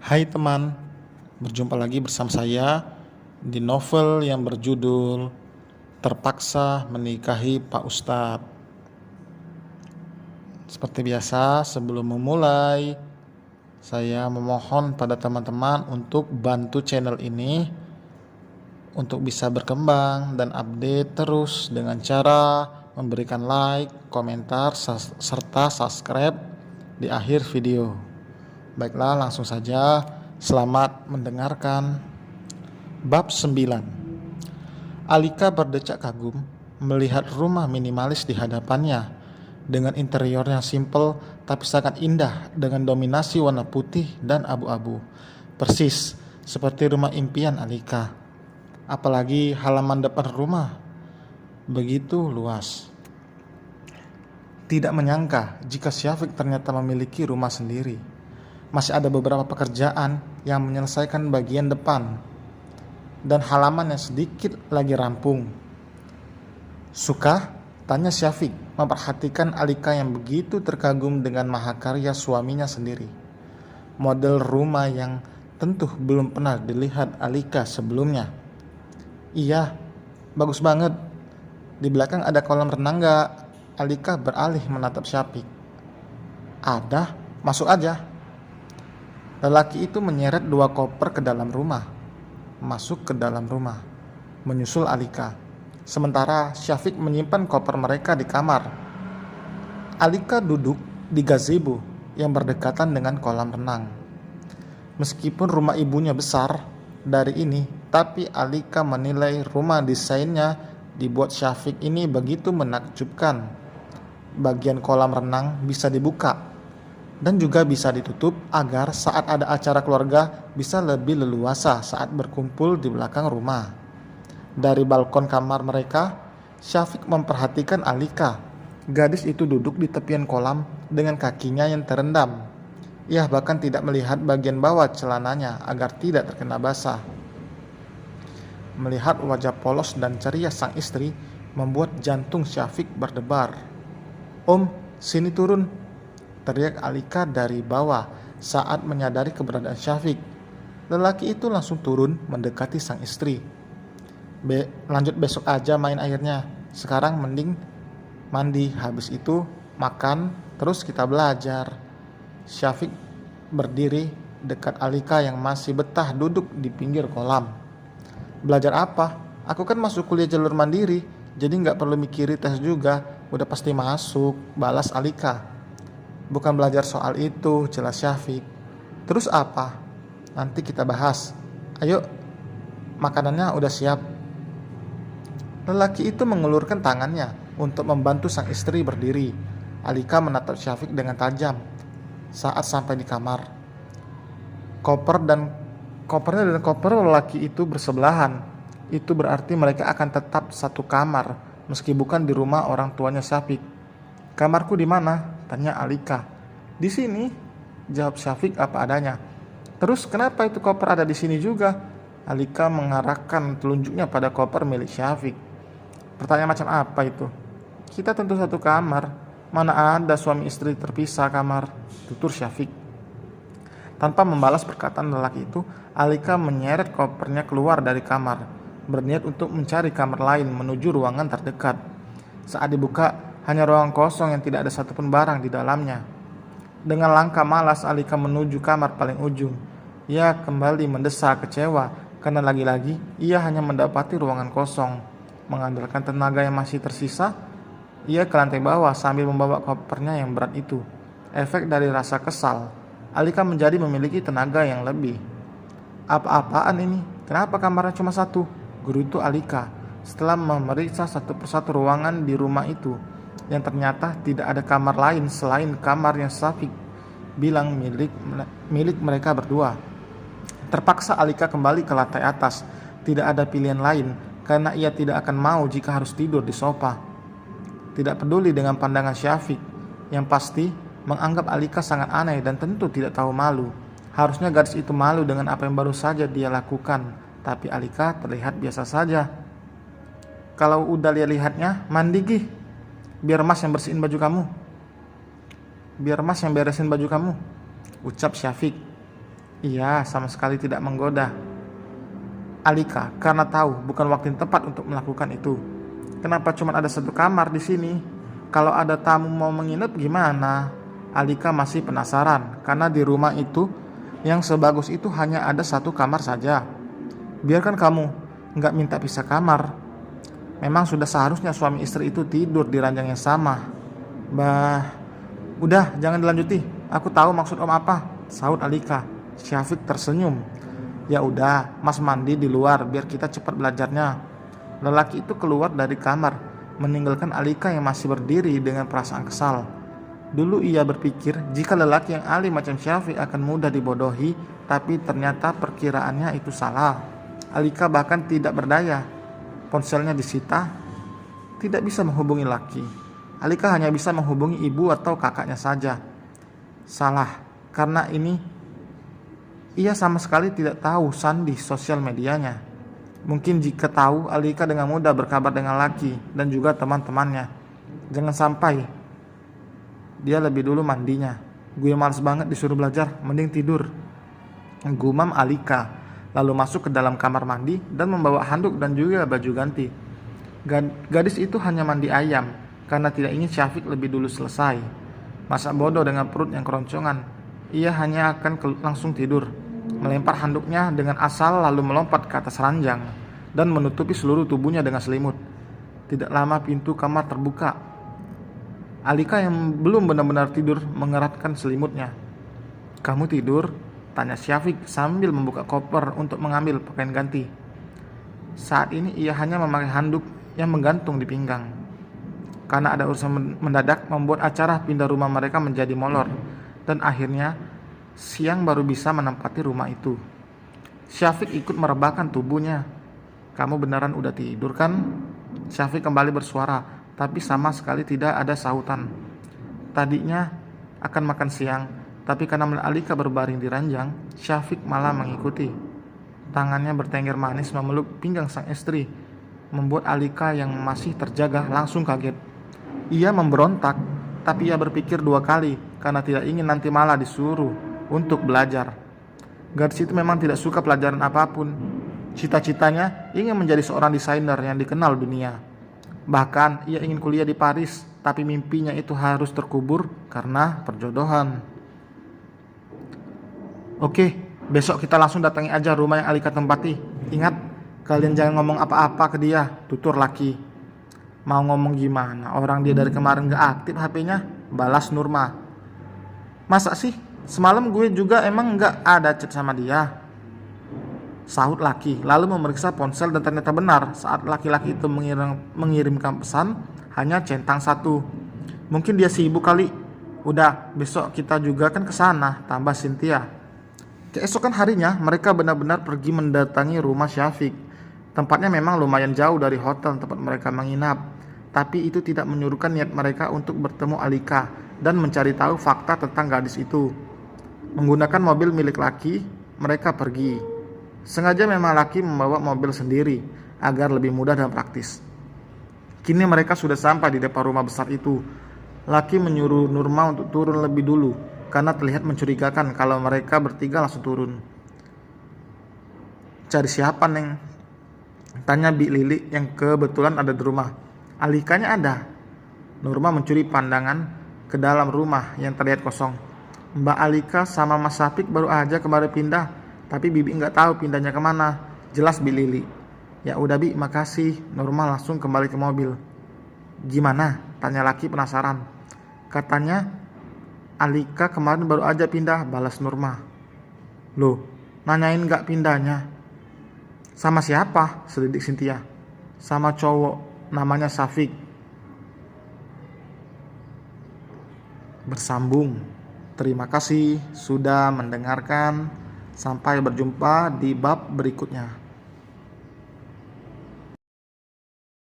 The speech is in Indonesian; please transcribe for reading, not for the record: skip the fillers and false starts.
Hai teman, berjumpa lagi bersama saya di novel yang berjudul Terpaksa Menikahi Pak Ustadz. Seperti biasa, sebelum memulai, saya memohon pada teman-teman untuk bantu channel ini untuk bisa berkembang dan update terus dengan cara memberikan like, komentar, serta subscribe di akhir video. Baiklah, langsung saja. Selamat mendengarkan. Bab 9. Alika berdecak kagum melihat rumah minimalis di hadapannya dengan interior yang simpel tapi sangat indah dengan dominasi warna putih dan abu-abu. Persis seperti rumah impian Alika. Apalagi halaman depan rumah begitu luas. Tidak menyangka jika Syafiq ternyata memiliki rumah sendiri. Masih ada beberapa pekerjaan yang menyelesaikan bagian depan dan halaman yang sedikit lagi rampung. Suka? Tanya Syafiq memperhatikan Alika yang begitu terkagum dengan mahakarya suaminya sendiri. Model rumah yang tentu belum pernah dilihat Alika sebelumnya. Iya, bagus banget. Di belakang ada kolam renang gak? Alika beralih menatap Syafiq. Ada, masuk aja. Lelaki itu menyeret 2 koper ke dalam rumah. Masuk ke dalam rumah, menyusul Alika. Sementara Syafiq menyimpan koper mereka di kamar. Alika duduk di gazebo yang berdekatan dengan kolam renang. Meskipun rumah ibunya besar dari ini, tapi Alika menilai rumah desainnya dibuat Syafiq ini begitu menakjubkan. Bagian kolam renang bisa dibuka dan juga bisa ditutup agar saat ada acara keluarga bisa lebih leluasa saat berkumpul di belakang rumah. Dari balkon kamar mereka, Syafiq memperhatikan Alika. Gadis itu duduk di tepian kolam dengan kakinya yang terendam. Ia bahkan tidak melihat bagian bawah celananya agar tidak terkena basah. Melihat wajah polos dan ceria sang istri membuat jantung Syafiq berdebar. "Om, sini turun," teriak Alika dari bawah saat menyadari keberadaan Syafiq. Lelaki itu langsung turun mendekati sang istri. Lanjut besok aja main airnya. Sekarang mending mandi, habis itu makan, terus kita belajar. Syafiq berdiri dekat Alika yang masih betah duduk di pinggir kolam. Belajar apa? Aku kan masuk kuliah jalur mandiri, jadi gak perlu mikirin tes juga. Udah pasti masuk, balas Alika. Bukan belajar soal itu, jelas Syafiq. Terus apa? Nanti kita bahas. Ayo, makanannya udah siap. Lelaki itu mengulurkan tangannya untuk membantu sang istri berdiri. Alika menatap Syafiq dengan tajam saat sampai di kamar. Kopernya dan koper lelaki itu bersebelahan. Itu berarti mereka akan tetap satu kamar meski bukan di rumah orang tuanya Syafiq. "Kamarku di mana?" tanya Alika. "Di sini," jawab Syafiq apa adanya. "Terus kenapa itu koper ada di sini juga?" Alika mengarahkan telunjuknya pada koper milik Syafiq. "Pertanyaan macam apa itu? Kita tentu satu kamar. Mana ada suami istri terpisah kamar," tutur Syafiq. Tanpa membalas perkataan lelaki itu, Alika menyeret kopernya keluar dari kamar, berniat untuk mencari kamar lain menuju ruangan terdekat. Saat dibuka, hanya ruangan kosong yang tidak ada satupun barang di dalamnya. Dengan langkah malas Alika menuju kamar paling ujung. Ia kembali mendesak kecewa karena lagi-lagi ia hanya mendapati ruangan kosong. Mengandalkan tenaga yang masih tersisa, ia ke lantai bawah sambil membawa kopernya yang berat itu. Efek dari rasa kesal, Alika menjadi memiliki tenaga yang lebih. "Apa-apaan ini? Kenapa kamarnya cuma satu?" gerutu Alika setelah memeriksa satu persatu ruangan di rumah itu. Yang ternyata tidak ada kamar lain selain kamar yang Syafiq bilang milik mereka berdua. Terpaksa Alika kembali ke lantai atas. Tidak ada pilihan lain karena ia tidak akan mau jika harus tidur di sofa. Tidak peduli dengan pandangan Syafiq yang pasti menganggap Alika sangat aneh dan tentu tidak tahu malu. Harusnya gadis itu malu dengan apa yang baru saja dia lakukan, tapi Alika terlihat biasa saja. "Kalau udah lihat-lihatnya, mandi gih. Biar Mas yang bersihin baju kamu. Biar Mas yang beresin baju kamu," ucap Syafiq. Ia sama sekali tidak menggoda Alika karena tahu bukan waktu yang tepat untuk melakukan itu. Kenapa cuma ada satu kamar di sini? Kalau ada tamu mau menginap gimana? Alika masih penasaran karena di rumah itu yang sebagus itu hanya ada satu kamar saja. Biarkan kamu nggak minta pisah kamar. Memang sudah seharusnya suami istri itu tidur di ranjang yang sama. Bah, udah jangan dilanjuti. Aku tahu maksud om apa, sahut Alika. Syafiq tersenyum. Ya udah, Mas mandi di luar biar kita cepat belajarnya. Lelaki itu keluar dari kamar, meninggalkan Alika yang masih berdiri dengan perasaan kesal. Dulu ia berpikir jika lelaki yang alim macam Syafiq akan mudah dibodohi, tapi ternyata perkiraannya itu salah. Alika bahkan tidak berdaya. Ponselnya disita, tidak bisa menghubungi laki. Alika hanya bisa menghubungi ibu atau kakaknya saja. Salah, karena ini ia sama sekali tidak tahu sandi sosial medianya. Mungkin jika tahu, Alika dengan mudah berkabar dengan laki dan juga teman-temannya. Jangan sampai dia lebih dulu mandinya. Gue males banget disuruh belajar, mending tidur, gumam Alika, lalu masuk ke dalam kamar mandi dan membawa handuk dan juga baju ganti. Gadis itu hanya mandi ayam karena tidak ingin Syafiq lebih dulu selesai. Masa bodoh dengan perut yang keroncongan, ia hanya akan langsung tidur, melempar handuknya dengan asal lalu melompat ke atas ranjang dan menutupi seluruh tubuhnya dengan selimut. Tidak lama pintu kamar terbuka. Alika yang belum benar-benar tidur mengeratkan selimutnya. "Kamu tidur?" tanya Syafiq sambil membuka koper untuk mengambil pakaian ganti. Saat ini ia hanya memakai handuk yang menggantung di pinggang. Karena ada urusan mendadak membuat acara pindah rumah mereka menjadi molor, dan akhirnya siang baru bisa menempati rumah itu. Syafiq ikut merebahkan tubuhnya. "Kamu beneran udah tidur kan?" Syafiq kembali bersuara, tapi sama sekali tidak ada sahutan. Tadinya akan makan siang, tapi karena Alika berbaring di ranjang, Syafiq malah mengikuti. Tangannya bertengger manis memeluk pinggang sang istri, membuat Alika yang masih terjaga langsung kaget. Ia memberontak, tapi ia berpikir dua kali karena tidak ingin nanti malah disuruh untuk belajar. Gadis itu memang tidak suka pelajaran apapun. Cita-citanya ingin menjadi seorang desainer yang dikenal dunia. Bahkan ia ingin kuliah di Paris, tapi mimpinya itu harus terkubur karena perjodohan. "Oke, besok kita langsung datangi aja rumah yang Alika tempati. Ingat, kalian jangan ngomong apa-apa ke dia," tutur laki. "Mau ngomong gimana? Orang dia dari kemarin gak aktif HP-nya," balas Nurma. "Masa sih? Semalam gue juga emang gak ada chat sama dia," sahut laki, lalu memeriksa ponsel dan ternyata benar saat laki-laki itu mengirimkan pesan hanya centang satu. "Mungkin dia sibuk kali. Udah, besok kita juga kan kesana," tambah Cynthia. Keesokan harinya mereka benar-benar pergi mendatangi rumah Syafiq. Tempatnya memang lumayan jauh dari hotel tempat mereka menginap, tapi itu tidak menyurutkan niat mereka untuk bertemu Alika dan mencari tahu fakta tentang gadis itu. Menggunakan mobil milik laki, mereka pergi. Sengaja memang laki membawa mobil sendiri agar lebih mudah dan praktis. Kini mereka sudah sampai di depan rumah besar itu. Laki menyuruh Nurma untuk turun lebih dulu karena terlihat mencurigakan kalau mereka bertiga langsung turun. "Cari siapa, Neng?" tanya Bi Lili yang kebetulan ada di rumah. "Alikanya ada." Nurma mencuri pandangan ke dalam rumah yang terlihat kosong. "Mbak Alika sama Mas Syafiq baru aja kemarin pindah, tapi Bibi nggak tahu pindahnya kemana," jelas Bi Lili. "Ya udah Bi, makasih." Nurma langsung kembali ke mobil. "Gimana?" tanya laki penasaran. "Katanya Alika kemarin baru aja pindah," balas Nurma. "Loh, nanyain nggak pindahnya?" "Sama siapa?" selidik Cynthia. "Sama cowok, namanya Syafiq." Bersambung. Terima kasih sudah mendengarkan. Sampai berjumpa di bab berikutnya.